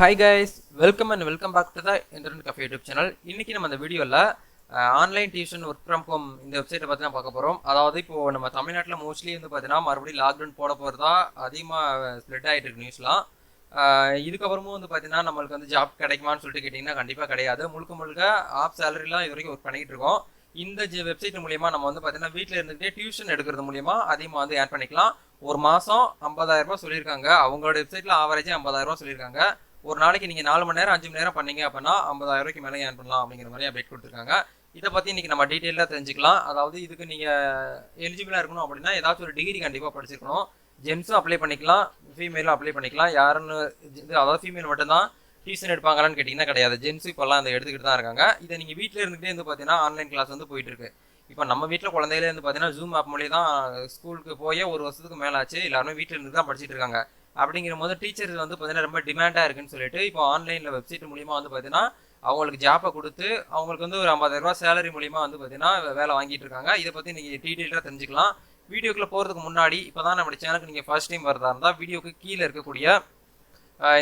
Hi guys, welcome back to the Internet Cafe YouTube channel. இன்னைக்கு நம்ம இந்த வீடியோல online tuition work from home இந்த வெப்சைட்டை பற்றி தான் பார்க்க போகிறோம். அதாவது இப்போ நம்ம தமிழ்நாட்டில் மோஸ்ட்லி வந்து பார்த்தீங்கன்னா மறுபடியும் லாக்டவுன் போட போகிறதா அதிகமாக ஸ்ப்ரெட் ஆகிட்டு இருக்கு நியூஸ்லாம். இதுக்கப்புறமும் வந்து பார்த்தீங்கன்னா நம்மளுக்கு வந்து ஜாப் கிடைக்குமான்னு சொல்லிட்டு கேட்டிங்கன்னா கண்டிப்பாக கிடையாது. முழுக்க ஆப் சேலரிலாம் இது வரைக்கும் ஒர்க் பண்ணிக்கிட்டு இருக்கோம். இந்த வெப்சைட் மூலியமாக நம்ம வந்து பார்த்தீங்கன்னா வீட்டில் இருந்துகிட்டே டியூஷன் எடுக்கிறது மூலியமாக அதிகமாக வந்து ஏர்ன் பண்ணிக்கலாம். ஒரு மாதம் 50,000 ரூபாய் சொல்லியிருக்காங்க. அவங்களோட வெப்சைட்டில் ஆவரேஜாக 50,000 ரூபாய் சொல்லியிருக்காங்க. ஒரு நாளைக்கு நீங்கள் 4 மணி நேரம் 5 மணி நேரம் பண்ணீங்க அப்படின்னா 50,000 ரூபாய்க்கு மேலே ஏர்ன் பண்ணலாம் அப்படிங்கிற மாதிரி அப்டேட் கொடுத்துருக்காங்க. இதை பற்றி இன்றைக்கி நம்ம டீட்டெயிலாக தெரிஞ்சுக்கலாம். அதாவது இதுக்கு நீங்கள் எலிஜிபிளாக இருக்கணும் அப்படின்னா ஏதாச்சும் ஒரு டிகிரி கண்டிப்பாக படிச்சிருக்கணும். ஜென்ஸும் அப்ளை பண்ணிக்கலாம், ஃபீமேலும் அப்ளை பண்ணிக்கலாம். யாருன்னு அதாவது ஃபீமேல் மட்டும்தான் டியூஷன் எடுப்பாங்களான்னு கேட்டிங்கன்னா கிடையாது. ஜென்ஸும் இப்போல்லாம் அந்த எடுத்துக்கிட்டு தான் இருக்காங்க. இதை நீங்கள் வீட்டில் இருந்துகிட்டே வந்து பார்த்தீங்கன்னா ஆன்லைன் கிளாஸ் வந்து போயிட்டுருக்கு. இப்போ நம்ம வீட்டில் குழந்தையிலே வந்து பார்த்தீங்கன்னா ஜூம் ஆப் மூலியம் தான் ஸ்கூலுக்கு போய் ஒரு வருஷத்துக்கு மேலே ஆச்சு. எல்லாருமே வீட்டில் இருந்து தான் படிச்சுட்டு இருக்காங்க. அப்படிங்கிற போது டீச்சர்ஸ் வந்து பார்த்தீங்கன்னா ரொம்ப டிமாண்டாக இருக்குன்னு சொல்லிட்டு இப்போ ஆன்லைனில் வெப்சைட் மூலிமா வந்து பார்த்தீங்கன்னா அவங்களுக்கு ஜாப்பை கொடுத்து அவங்களுக்கு வந்து ஒரு 50,000 ரூபா சேலரி மூலிமா வந்து பார்த்தீங்கன்னா வேலை வாங்கிட்டு இருக்காங்க. இதை பற்றி நீங்கள் டீட்டெயிலாக தெரிஞ்சுக்கலாம். வீடியோக்குள்ளே போகிறதுக்கு முன்னாடி இப்போ தான் நம்ம சேனலுக்கு நீங்கள் ஃபர்ஸ்ட் டைம் வரதா இருந்தால் வீடியோக்கு கீழே இருக்கக்கூடிய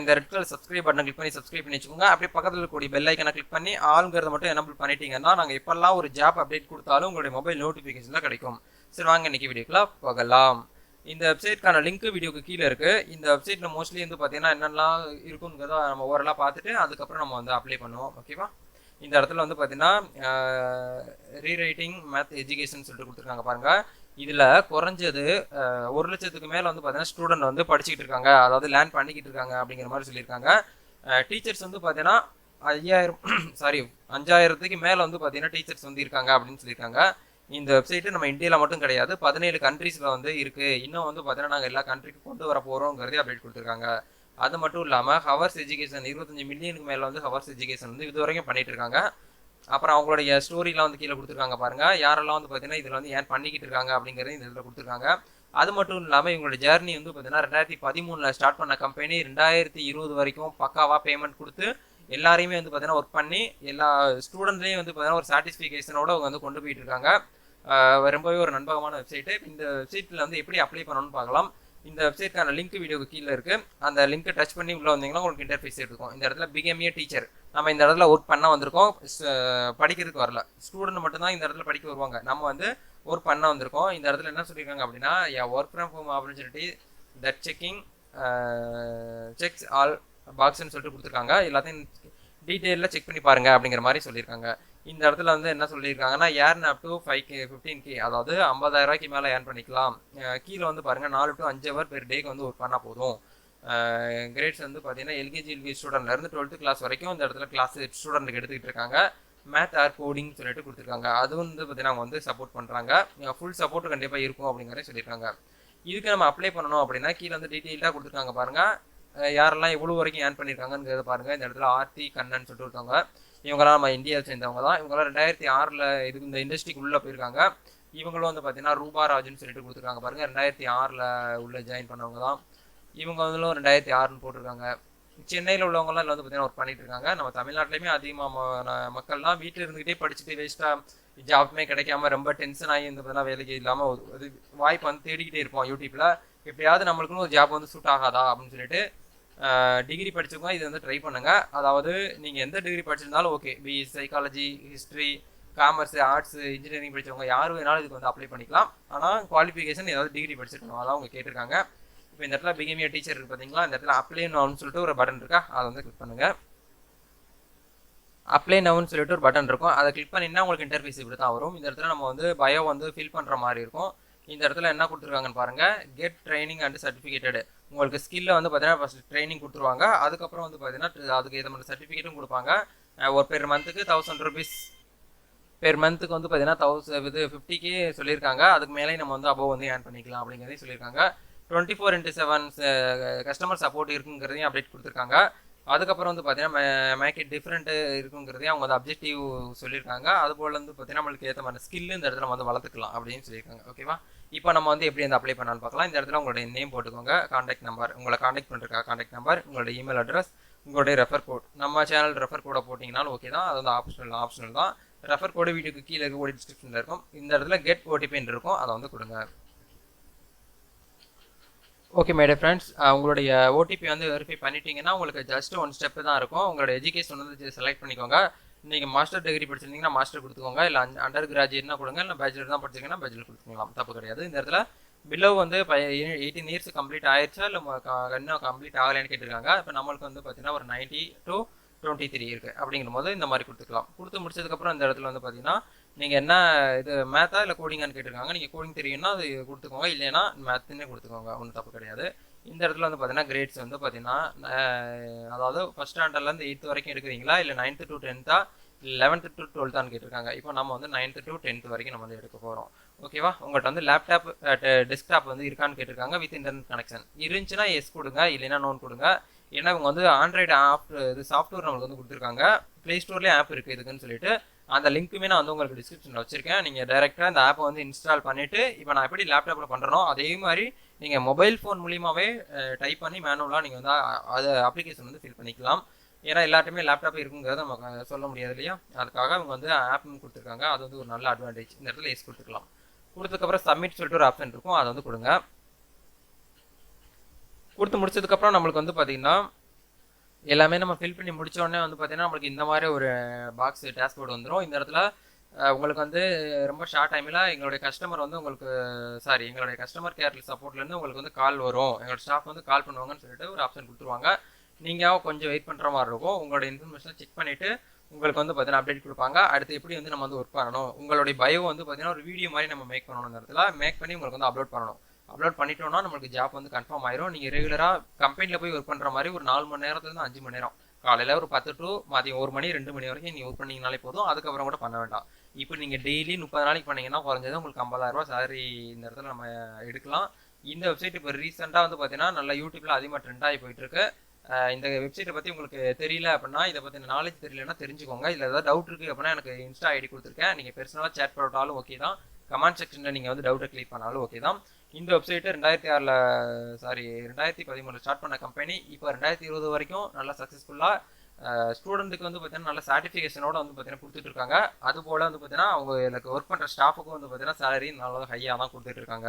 இந்த ரெட் கலர் சப்ஸ்கிரைப் பட்டனை கிளிக் பண்ணி சப்ஸ்கிரைப் பண்ணி வச்சுக்கோங்க. அப்படியே பக்கத்தில் இருக்கக்கூடிய பெல் ஐக்கனை கிளிக் பண்ணி ஆளுங்கிறத மட்டும் எனபிள் பண்ணிட்டீங்கன்னா நாங்கள் எப்பெல்லாம் ஒரு ஜாப் அப்டேட் கொடுத்தாலும் உங்களுடைய மொபைல் நோட்டிஃபிகேஷன் கிடைக்கும். சரி, வாங்க இன்னைக்கு வீடியோக்குள்ள போகலாம். இந்த வெப்சைட்கான லிங்க் வீடியோக்கு கீழே இருக்குது. இந்த வெப்சைட்டில் மோஸ்ட்லி வந்து பார்த்தீங்கன்னா என்னெல்லாம் இருக்குங்கிறத நம்ம ஓரளவு பார்த்துட்டு அதுக்கப்புறம் நம்ம வந்து அப்ளை பண்ணுவோம். ஓகேவா? இந்த இடத்துல வந்து பார்த்தீங்கன்னா ரீரைட்டிங் மேத் எஜுகேஷன் சொல்லிட்டு கொடுத்துருக்காங்க பாருங்கள். இதில் குறைஞ்சது 1 லட்சத்துக்கு மேலே வந்து பார்த்தீங்கன்னா ஸ்டூடெண்ட் வந்து படிச்சுக்கிட்டு இருக்காங்க, அதாவது லேர்ன் பண்ணிக்கிட்டு இருக்காங்க அப்படிங்கிற மாதிரி சொல்லியிருக்காங்க. டீச்சர்ஸ் வந்து பார்த்தீங்கன்னா 5,000க்கு மேலே வந்து பார்த்தீங்கன்னா டீச்சர்ஸ் வந்து இருக்காங்க அப்படின்னு சொல்லியிருக்காங்க. இந்த வெப்சைட்டு நம்ம இந்தியாவில் மட்டும் கிடையாது, 17 கண்ட்ரீஸில் வந்து இருக்குது. இன்னும் வந்து பார்த்தீங்கன்னா நாங்கள் எல்லா கண்ட்ரிக்கும் கொண்டு வர போகிறோங்கிறதே அப்டேட் கொடுத்துருக்காங்க. அது மட்டும் இல்லாமல் ஹவர்ஸ் எஜுகேஷன் 25 மில்லியனுக்கு மேலே வந்து ஹவர்ஸ் எஜுகேஷன் வந்து இது வரைக்கும் பண்ணிட்டு இருக்காங்க. அப்புறம் அவங்களுடைய ஸ்டோரிலாம் வந்து கீழே கொடுத்துருக்காங்க பாருங்கள். யாரெல்லாம் வந்து பார்த்தீங்கன்னா இதில் வந்து ஏன் பண்ணிக்கிட்டு இருக்காங்க அப்படிங்கிறது இந்த இதில் கொடுத்துருக்காங்க. அது மட்டும் இல்லாமல் இவங்களோட ஜேர்னி வந்து பார்த்தீங்கன்னா 2013 ஸ்டார்ட் பண்ண கம்பெனி 2020 வரைக்கும் பக்காவாக பேமெண்ட் கொடுத்து எல்லாரையுமே வந்து பார்த்தீங்கன்னா ஒர்க் பண்ணி எல்லா ஸ்டூடெண்ட்லேயும் வந்து பார்த்தீங்கன்னா ஒரு சாட்டிஸ்ஃபிகேஷனோட அவங்க வந்து கொண்டு போயிட்டு இருக்காங்க. ரொம்பவே ஒரு நம்பகமான வெப்சைட்டு. இந்த வெப்சைட்டில் வந்து எப்படி அப்ளை பண்ணணும்னு பார்க்கலாம். இந்த வெப்சைட்கான லிங்க் வீடியோக்கு கீழே இருக்குது. அந்த லிங்க்கை டச் பண்ணி உள்ளே வந்தீங்கன்னா உங்களுக்கு இன்டர்ஃபேஸ் இருக்கும். இந்த இடத்துல பிகேம் ஏ டீச்சர், நம்ம இந்த இடத்துல ஒர்க் பண்ண வந்திருக்கோம், படிக்கிறதுக்கு வரல. ஸ்டூடெண்ட் மட்டும்தான் இந்த இடத்துல படிக்க வருவாங்க, நம்ம வந்து ஒர்க் பண்ண வந்திருக்கோம். இந்த இடத்துல என்ன சொல்லியிருக்காங்க அப்படின்னா work from home opportunity that checks all பாக்ஸ்ன்னு சொல்லிட்டு கொடுத்துருக்காங்க. எல்லாத்தையும் டீட்டெயிலில் செக் பண்ணி பாருங்க அப்படிங்கிற மாதிரி சொல்லியிருக்காங்க. இந்த இடத்துல வந்து என்ன சொல்லியிருக்காங்கன்னா ஏர்ன் அப் டு 15K, அதாவது 50,000 ரூபாய்க்கு மேலே ஏர்ன் பண்ணிக்கலாம். கீழே வந்து பாருங்கள் 4 to 5 ஹவர் பெர் டேக்கு வந்து ஒர்க் பண்ணால் போதும். கிரேட்ஸ் வந்து பார்த்தீங்கன்னா எல்கேஜி ஸ்டூடெண்ட்லேருந்து 12th கிளாஸ் வரைக்கும் இந்த இடத்துல கிளாஸ் ஸ்டூடெண்ட்டுக்கு எடுத்துக்கிட்டு இருக்காங்க. மேத் ஆர் கோடிங் சொல்லிட்டு கொடுத்துருக்காங்க. அது வந்து பார்த்தீங்கன்னா அவங்க வந்து சப்போர்ட் பண்ணுறாங்க. ஃபுல் சப்போர்ட் கண்டிப்பாக இருக்கும் அப்படிங்கிறத சொல்லியிருக்காங்க. இதுக்கு நம்ம அப்ளை பண்ணணும் அப்படின்னா கீழே வந்து டீட்டெயிலாக கொடுத்துருக்காங்க பாருங்கள். யாரெல்லாம் எவ்வளோ வரைக்கும் ஏர்ன் பண்ணியிருக்காங்கிறத பாருங்கள். இந்த இடத்துல ஆர்த்தி கண்ணன் சொல்லிட்டு இருக்காங்க. இவங்களாம் நம்ம இந்தியாவை சேர்ந்தவங்க தான். இவங்களாம் 2006 இதுக்கு இந்த இண்டஸ்ட்ரிக்கு உள்ளே போயிருக்காங்க. இவங்களும் வந்து பார்த்தீங்கன்னா ரூபாராஜுன்னு சொல்லிட்டு கொடுத்துருக்காங்க பாருங்கள். 2006 உள்ளே ஜாயின் பண்ணவங்க தான். இவங்க வந்து 2006 போட்டிருக்காங்க. சென்னையில் உள்ளவங்களாம் இதில் வந்து பார்த்தீங்கன்னா ஒர்க் பண்ணிட்டு இருக்காங்க. நம்ம தமிழ்நாட்டிலையுமே அதிகமாக மக்கள்லாம் வீட்டில் இருந்துக்கிட்டே படிச்சுட்டு வேஸ்ட்டாக ஜாப்மே கிடைக்காம ரொம்ப டென்ஷன் ஆகி இந்த பார்த்தீங்கன்னா வேலைக்கு இல்லாமல் ஒரு வாய்ப்பு வந்து தேடிக்கிட்டே இருப்போம் யூடியூப்பில். எப்படியாவது நம்மளுக்குன்னு ஒரு ஜாப் வந்து சூட் ஆகாதா அப்படின்னு சொல்லிட்டு டிகிரி படிச்சவங்க இது வந்து ட்ரை பண்ணுங்கள். அதாவது நீங்கள் எந்த டிகிரி படிச்சிருந்தாலும் okay, BSc psychology, history, commerce, arts, engineering படித்தவங்க யார் வேணாலும் இதுக்கு வந்து அப்ளை பண்ணிக்கலாம். ஆனால் குவாலிஃபிகேஷன் ஏதாவது டிகிரி படிச்சிருக்கணும், அதான் அவங்க கேட்டிருக்காங்க. இப்போ இந்த இடத்துல பிகேம் ஏ டீச்சர் இருக்குது பார்த்தீங்களா, இந்த இடத்துல அப்ளை நவுன்னு சொல்லிட்டு ஒரு பட்டன் இருக்கா, அதை வந்து கிளிக் பண்ணுங்கள். அப்ளை நவுன்னு சொல்லிட்டு ஒரு பட்டன் இருக்கும், அதை கிளிக் பண்ணிங்கன்னா உங்களுக்கு இன்டர்ஃபேஸ் இப்படி தான் வரும். இந்த இடத்துல நம்ம வந்து பயோ வந்து ஃபில் பண்ணுற மாதிரி இருக்கும். இந்த இடத்துல என்ன கொடுத்துருக்காங்கன்னு பாருங்கள். கெட் ட்ரைனிங் அண்ட் சர்டிஃபிகேட்டட், உங்களுக்கு ஸ்கில்லை வந்து பார்த்தீங்கன்னா ஃபஸ்ட் ட்ரைனிங் கொடுத்துருவாங்க. அதுக்கப்புறம் வந்து பார்த்தீங்கன்னா அதுக்கு ஏற்ற மாதிரி சர்டிஃபிகேட்டும் கொடுப்பாங்க. ஒரு பெர் மந்த்துக்கு 1000 ரூபீஸ், பெர் மந்த்துக்கு வந்து பார்த்தீங்கன்னா 50K சொல்லியிருக்காங்க. அதுக்கு மேலே நம்ம வந்து அபோவ் வந்து ஏர்ன் பண்ணிக்கலாம் அப்படிங்கிறதையும் சொல்லியிருக்காங்க. 24/7 கஸ்டமர் சப்போர்ட் இருக்குங்கிறதையும் அப்டேட் கொடுத்துருக்காங்க. அதுக்கப்புறம் வந்து பார்த்தீங்கன்னா மேக் இட் டிஃப்ரெண்ட்டு இருக்குங்கிறதையும் அவங்க வந்து அப்ஜெக்டிவ் சொல்லியிருக்காங்க. அதுபோல் வந்து பார்த்தீங்கன்னா நம்மளுக்கு ஏற்ற மாதிரி ஸ்கில்லு இந்த இடத்துல வந்து வளர்த்துக்கலாம் அப்படின்னு சொல்லியிருக்காங்க. ஓகேவா? இப்போ நம்ம வந்து எப்படி வந்து அப்ளை பண்ணான்னு பார்க்கலாம். இந்த இடத்துல உங்களுடைய நேம் போட்டுக்கோங்க, காண்டாக்ட் நம்பர், உங்களை காண்டாக்ட் பண்ணுறக்கா காண்டாக்ட் நம்பர், உங்களுடைய இமெயில் அட்ரஸ், உங்களுடைய ரெஃபர் கோட். நம்ம சேனல் ரெஃபர் கோடை போட்டிங்கனாலும் ஓகே தான், அது வந்து ஆப்ஷனல் தான். ரெஃபர் கோடு வீடியோக்கு கீழே இருக்கக்கூடிய டிஸ்கிரிப்ஷனில் இருக்கும். இந்த இடத்துல கெட் ஓடிபின்னு இருக்கும், அதை வந்து கொடுங்க. ஓகே மை டியர் ஃப்ரெண்ட்ஸ், உங்களுடைய ஓடிபி வந்து வெரிஃபை பண்ணிட்டீங்கன்னா உங்களுக்கு ஜஸ்ட் ஒன் ஸ்டெப் தான் இருக்கும். உங்களோட எஜுகேஷன் வந்து செலக்ட் பண்ணிக்கோங்க. நீங்கள் மாஸ்டர் டிகிரி படிச்சிருந்தீங்கன்னா மாஸ்டர் கொடுத்துக்கோங்க, இல்லை அண்டர் கிராஜுவேட்னா கொடுங்க, இல்லை பேச்சுலர் தான் படிச்சிங்கன்னா பேச்சுலர் கொடுத்துக்கலாம், தப்பு கிடையாது. இந்த இடத்துல பிலோ வந்து 18 இயர்ஸ் கம்ப்ளீட் ஆயிடுச்சா இல்லை இன்னும் கம்ப்ளீட் ஆகலைன்னு கேட்டிருக்காங்க. இப்போ நம்மளுக்கு வந்து பார்த்தீங்கன்னா ஒரு 90 to 23 இருக்குது. அப்படிங்கிற போது இந்த மாதிரி கொடுத்துக்கலாம். கொடுத்து முடிச்சதுக்கப்புறம் இந்த இடத்துல வந்து பார்த்தீங்கன்னா நீங்கள் என்ன இது மேத்தா இல்லை கோடிங்கான்னு கேட்டிருக்காங்க. நீங்கள் கோடிங் தெரியும்னா அது கொடுத்துக்கோங்க, இல்லைன்னா மேத்துன்னே கொடுத்துக்கோங்க, ஒன்றும் தப்பு கிடையாது. இந்த இடத்துல வந்து பார்த்தீங்கன்னா கிரேட்ஸ் வந்து பார்த்தீங்கன்னா அதாவது ஃபஸ்ட் ஸ்டாண்டர்ட்லேருந்து 8th வரைக்கும் எடுக்கிறீங்களா, இல்லை 9th to 10th, 11th to 12th கேட்டிருக்காங்க. இப்போ நம்ம வந்து 9th to 10th வரைக்கும் நம்ம வந்து எடுக்க போகிறோம். ஓகேவா? உங்கள்கிட்ட வந்து லேப்டாப் டெஸ்க்டாப் வந்து இருக்கான்னு கேட்டிருக்காங்க. வித் இன்டர்நெட் கனெக்ஷன் இருந்துச்சுன்னா எஸ் கொடுங்க, இல்லைன்னா நோன் கொடுங்க. ஏன்னா இவங்க வந்து ஆண்ட்ராய்டு ஆப் இது சாஃப்ட்வேர் நம்மளுக்கு வந்து கொடுத்துருக்காங்க. ப்ளே ஸ்டோர்லேயே ஆப் இருக்குது இதுக்குன்னு சொல்லிட்டு. அந்த லிங்க்குமே நான் வந்து உங்களுக்கு டிஸ்கிரிப்ஷனில் வச்சிருக்கேன். நீங்கள் டைரெக்டாக இந்த ஆப்பை வந்து இன்ஸ்டால் பண்ணிவிட்டு, இப்போ நான் எப்படி லேப்டாப்பில் பண்ணுறனோ அதே மாதிரி நீங்கள் மொபைல் ஃபோன் மூலியமாகவே டைப் பண்ணி மேனுவலாக நீங்கள் வந்து அதை அப்ளிகேஷன் வந்து ஃபில் பண்ணிக்கலாம். ஏன்னா எல்லாருமே லேப்டாப் இருக்குங்கிறத நம்ம சொல்ல முடியாது இல்லையா? அதுக்காக அவங்க வந்து ஆப்னு கொடுத்துருக்காங்க. அது வந்து ஒரு நல்ல அட்வான்டேஜ். இந்த இடத்துல எஸ் கொடுத்துக்கலாம். கொடுத்ததுக்கப்புறம் சப்மிட் சொல்லிட்டு ஒரு ஆப்ஷன் இருக்கும், அதை வந்து கொடுங்க. கொடுத்து முடிச்சதுக்கப்புறம் நம்மளுக்கு வந்து பார்த்தீங்கன்னா எல்லாமே நம்ம ஃபில் பண்ணி முடித்தோடனே வந்து பார்த்தீங்கன்னா நம்மளுக்கு இந்த மாதிரி ஒரு பாக்ஸ் டேஷ்போர்டு வந்துடும். இந்த இடத்துல உங்களுக்கு வந்து ரொம்ப ஷார்ட் டைமில் எங்களுடைய கஸ்டமர் வந்து உங்களுக்கு எங்களுடைய கஸ்டமர் கேர் சப்போர்ட்லேருந்து உங்களுக்கு வந்து கால் வரும், எங்களோட ஸ்டாஃப் வந்து கால் பண்ணுவாங்கன்னு சொல்லிட்டு ஒரு ஆப்ஷன் கொடுத்துருவாங்க. நீங்கள் கொஞ்சம் வெயிட் பண்ணுற மாதிரி இருக்கும். உங்களோட இன்ஃபர்மேஷனை செக் பண்ணிவிட்டு உங்களுக்கு வந்து பார்த்தீங்கன்னா அப்டேட் கொடுப்பாங்க. அடுத்து எப்படி வந்து நம்ம வந்து ஒர்க் பண்ணணும், உங்களுடைய பயோ வந்து பார்த்தீங்கன்னா ஒரு வீடியோ மாதிரி நம்ம மேக் பண்ணணும். இந்த இடத்துல மேக் பண்ணி உங்களுக்கு வந்து அப்லோட் பண்ணணும். அப்லோட் பண்ணிட்டோம்னா நம்மளுக்கு ஜாப் வந்து கன்ஃபார்ம் ஆயிரும். நீங்கள் ரெகுலராக கம்பெனியில் போய் ஒர்க் பண்ணுற மாதிரி ஒரு 4 மணி நேரத்துலேருந்து 5 மணி நேரம், காலையில் ஒரு 10 to மதியம் 1 மணி 2 மணி வரைக்கும் நீங்கள் ஒர்க் பண்ணிங்கனாலே போதும். அதுக்கப்புறம் கூட பண்ண வேண்டாம். இப்போ நீங்கள் டெய்லி 30 நாளைக்கு பண்ணிங்கன்னா குறைஞ்சது உங்களுக்கு 50,000 சேலரி இந்த இடத்துல நம்ம எடுக்கலாம். இந்த வெப்சைட் இப்போ ரீசெண்டாக வந்து பார்த்தீங்கன்னா நல்லா யூடியூப்பில் அதிகமாக ட்ரெண்ட் ஆகி போயிட்டுருக்கு. இந்த வெப்சைட்டை பற்றி உங்களுக்கு தெரியல அப்படின்னா, இதை பற்றி நாலேஜ் தெரியலன்னா தெரிஞ்சுக்கோங்க. இல்லை ஏதாவது டவுட் இருக்குது அப்படின்னா எனக்கு இன்ஸ்டா ஐடி கொடுத்துருக்கேன். நீங்கள் பெர்சனலாக சேட் போட்டாலும் ஓகே தான். கமெண்ட் செக்ஷனில் நீங்கள் வந்து டவுட்டை கிளிக் பண்ணாலும் ஓகே தான். இந்த வெப்சைட்டு 2013 ஸ்டார்ட் பண்ண கம்பெனி இப்போ 2020 வரைக்கும் நல்லா சக்ஸஸ்ஃபுல்லாக ஸ்டூடெண்ட்டுக்கு வந்து பார்த்தீங்கன்னா நல்ல சர்டிஃபிகேஷனோட வந்து பார்த்தீங்கன்னா கொடுத்துட்ருக்காங்க. அதுபோல் வந்து பார்த்தீங்கன்னா அவங்க எனக்கு ஒர்க் பண்ணுற ஸ்டாஃபுக்கும் வந்து பார்த்தீங்கன்னா சேலரி நல்லா ஹையாக தான் கொடுத்துட்ருக்காங்க.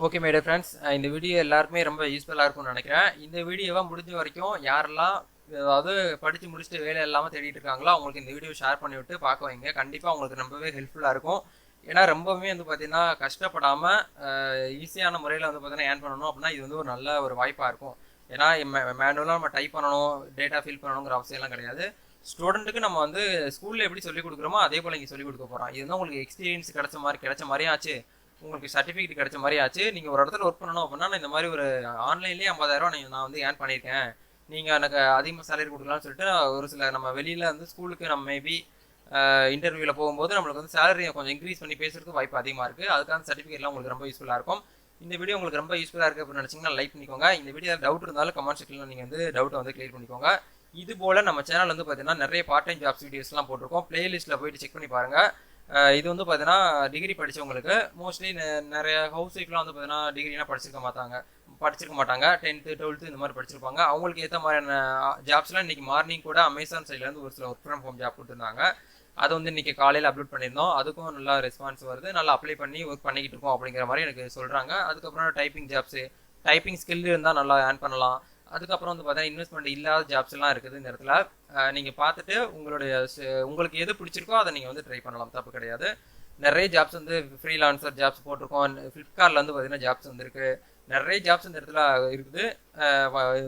ஓகே மை டியர் ஃப்ரெண்ட்ஸ், இந்த வீடியோ எல்லாருக்குமே ரொம்ப யூஸ்ஃபுல்லாக இருக்கும்னு நினைக்கிறேன். இந்த வீடியோவை முடிஞ்ச வரைக்கும் யாரெல்லாம் அதாவது படித்து முடிச்சுட்டு வேலை இல்லாமல் தேடிட்டு இருக்காங்களோ அவங்களுக்கு இந்த வீடியோ ஷேர் பண்ணிவிட்டு பார்க்க வைங்க. கண்டிப்பாக உங்களுக்கு ரொம்பவே ஹெல்ப்ஃபுல்லாக இருக்கும். ஏன்னா ரொம்பவுமே வந்து பார்த்தீங்கன்னா கஷ்டப்படாமல் ஈஸியான முறையில் வந்து பார்த்தீங்கன்னா ஏர்ன் பண்ணணும் அப்படின்னா இது வந்து ஒரு நல்ல ஒரு வாய்ப்பாக இருக்கும். ஏன்னா மேனுவலாக நம்ம டைப் பண்ணணும், டேட்டா ஃபில் பண்ணணுங்கிற அவசியம்லாம் கிடையாது. ஸ்டூடெண்ட்டுக்கு நம்ம வந்து ஸ்கூலில் எப்படி சொல்லிக் கொடுக்குறோமோ அதே போல் இங்கே சொல்லிக் கொடுக்க போகிறோம். இது வந்து உங்களுக்கு எக்ஸ்பீரியன்ஸ் கிடைச்ச மாதிரி ஆச்சு, உங்களுக்கு சர்டிஃபிகேட் கிடைச்ச மாதிரி ஆச்சு. நீங்கள் ஒரு இடத்துல ஒர்க் பண்ணணும் அப்படின்னா நான் இந்த மாதிரி ஒரு ஆன்லைன்லேயே 50,000 நான் வந்து ஏர்ன் பண்ணியிருக்கேன், நீங்கள் எனக்கு அதிகமாக சேலரி கொடுக்கலாம்னு சொல்லிட்டு ஒரு சில நம்ம வெளியில் வந்து ஸ்கூலுக்கு நம்ம மேபி இன்டர்வியூவில் போகும்போது நம்மளுக்கு வந்து சேலரியை கொஞ்சம் இன்க்ரீஸ் பண்ணி பேசுறதுக்கு வாய்ப்பு அதிகமாக இருக்குது. அதுக்கான சர்டிஃபிகேட்லாம் உங்களுக்கு ரொம்ப யூஸ்ஃபுல்லாக இருக்கும். இந்த வீடியோ உங்களுக்கு ரொம்ப யூஸ்ஃபுல்லாக இருக்குது அப்படின்னு நினச்சிங்கன்னா லைக் பண்ணிக்கோங்க. இந்த வீடியோ டவுட் இருந்தாலும் கமெண்ட் செக்ஷனில் நீங்கள் வந்து டவுட்டை வந்து கிளியர் பண்ணிக்கோங்க. இது போல் நம்ம சேனல் வந்து பார்த்தீங்கன்னா நிறைய பார்ட் டைம் ஜாப்ஸ் வீடியோஸ்லாம் போட்டிருக்கோம். பிளேலிஸ்ட்டில் போயிட்டு செக் பண்ணி பாருங்கள். இது வந்து பார்த்தீங்கன்னா டிகிரி படித்தவங்களுக்கு மோஸ்ட்லி நிறைய ஹவுஸ் ஒய்ஃப்லாம் வந்து பார்த்தீங்கன்னா டிகிரிலாம் படிச்சிருக்க மாட்டாங்க 10th 12th இந்த மாதிரி படிச்சிருப்பாங்க. அவங்களுக்கு ஏற்ற மாதிரியான ஜாப்ஸ்லாம் இன்றைக்கி மார்னிங் கூட அமேசான் சைட்லேருந்து ஒரு சில ஒர்க் ஃப்ரம் ஹோம் ஜாப் கொடுத்துருந்தாங்க. அது வந்து இன்றைக்கி காலையில் அப்லோட் பண்ணியிருந்தோம். அதுக்கும் நல்லா ரெஸ்பான்ஸ் வருது, நல்லா அப்ளை பண்ணி ஒர்க் பண்ணிக்கிட்டு இருக்கோம் அப்படிங்கிற மாதிரி எனக்கு சொல்கிறாங்க. அதுக்கப்புறம் டைப்பிங் ஜாப்ஸு, டைப்பிங் ஸ்கில் இருந்தால் நல்லா ஏர்ன் பண்ணலாம். அதுக்கப்புறம் வந்து பார்த்தீங்கன்னா இன்வெஸ்ட்மெண்ட் இல்லாத ஜாப்ஸ்லாம் இருக்குது. இந்த இடத்துல நீங்கள் பார்த்துட்டு உங்களுக்கு எது பிடிச்சிருக்கோ அதை நீங்கள் வந்து ட்ரை பண்ணலாம், தப்பு கிடையாது. நிறைய ஜாப்ஸ் வந்து ஃப்ரீலான்சர் ஜாப்ஸ் போட்டிருக்கோம். ஃப்ளிப்கார்ட்டில் வந்து பார்த்தீங்கன்னா ஜாப்ஸ் வந்துருக்கு. நிறைய ஜாப்ஸ் இந்த இடத்துல இருக்குது.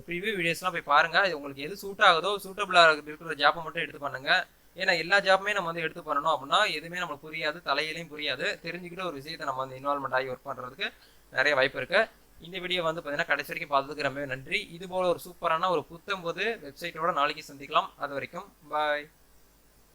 ப்ரீவியூ வீடியோஸ்லாம் போய் பாருங்கள். உங்களுக்கு எது சூட் ஆகுதோ சூட்டபுளாக இருக்கிற ஜாப்பை மட்டும் எடுத்து பண்ணுங்கள். ஏன்னா எல்லா ஜாப்புமே நம்ம வந்து எடுத்து பண்ணணும் அப்படின்னா எதுவுமே நம்மளுக்கு புரியாது, தலையிலையும் புரியாது. தெரிஞ்சுக்கிட்டு ஒரு விஷயத்தை நம்ம வந்து இன்வால்மெண்ட் ஆகி ஒர்க் பண்ணுறதுக்கு நிறைய வாய்ப்பு இருக்குது. இந்த வீடியோ வந்து பார்த்தீங்கன்னா கடைசி வரைக்கும் பார்த்ததுக்கு ரொம்பவே நன்றி. இது போல் ஒரு சூப்பரான ஒரு புத்தம்பது வெப்சைட்டோட நாளைக்கு சந்திக்கலாம். அது வரைக்கும் பாய்.